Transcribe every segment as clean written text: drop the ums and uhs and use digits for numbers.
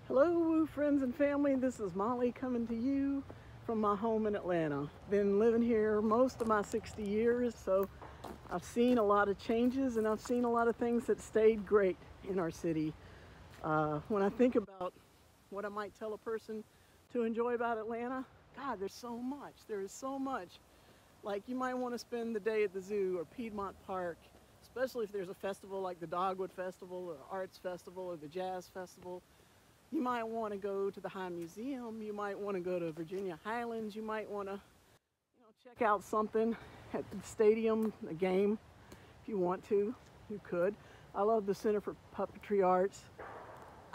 Hello, Woo friends and family. This is Molly coming to you from my home in Atlanta. Been living here most of my 60 years, so I've seen a lot of changes and I've seen a lot of things that stayed great in our city. When I think about what I might tell a person to enjoy about Atlanta, God, there's so much. There is so much. Like, you might want to spend the day at the zoo or Piedmont Park, especially if there's a festival like the Dogwood Festival or Arts Festival or the Jazz Festival. You might want to go to the High Museum. You might want to go to Virginia Highlands. You might want to, check out something at the stadium, a game. If you want to, you could. I love the Center for Puppetry Arts.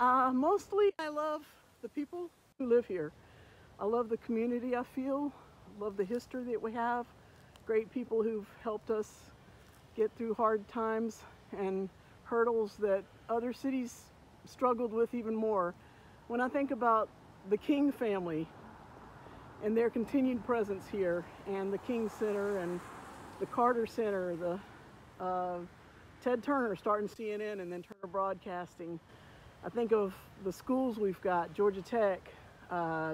Mostly, I love the people who live here. I love the community I feel. I love the history that we have. Great people who've helped us get through hard times and hurdles that other cities struggled with even more. When I think about the King family and their continued presence here, and the King Center and the Carter Center, the Ted Turner starting CNN and then Turner Broadcasting. I think of the schools we've got, Georgia Tech,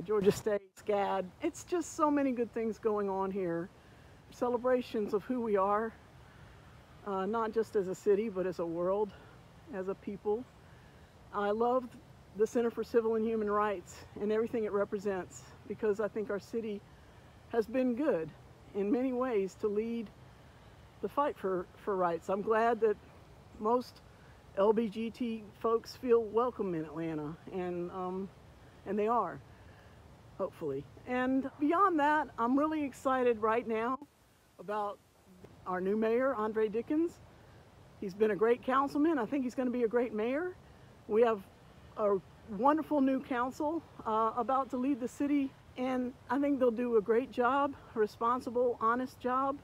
Georgia State, SCAD. It's just so many good things going on here. Celebrations of who we are, not just as a city, but as a world, as a people. I love the Center for Civil and Human Rights and everything it represents, because I think our city has been good in many ways to lead the fight for rights. I'm glad that most LGBT folks feel welcome in Atlanta, and they are, hopefully. And beyond that, I'm really excited right now about our new mayor, Andre Dickens. He's been a great councilman. I think he's going to be a great mayor. We have a wonderful new council about to lead the city, and I think they'll do a great job, a responsible, honest job,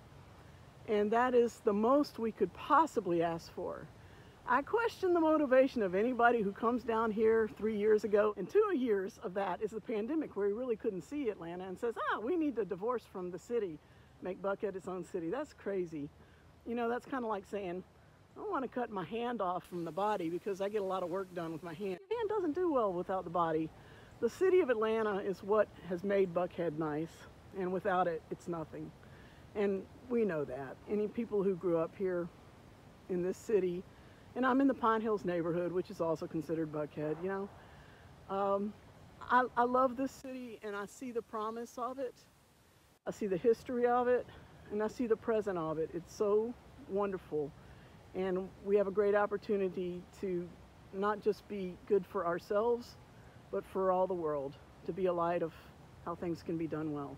and that is the most we could possibly ask for. I question the motivation of anybody who comes down here 3 years ago, and 2 years of that is the pandemic, where we really couldn't see Atlanta, and says, we need to divorce from the city, make Buckhead its own city. That's crazy. That's kind of like saying, I don't want to cut my hand off from the body because I get a lot of work done with my hand. Your hand doesn't do well without the body. The city of Atlanta is what has made Buckhead nice, and without it, it's nothing. And we know that. Any people who grew up here in this city, and I'm in the Pine Hills neighborhood, which is also considered Buckhead, I love this city, and I see the promise of it. I see the history of it, and I see the present of it. It's so wonderful. And we have a great opportunity to not just be good for ourselves, but for all the world, to be a light of how things can be done well.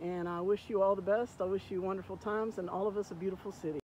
And I wish you all the best. I wish you wonderful times, and all of us a beautiful city.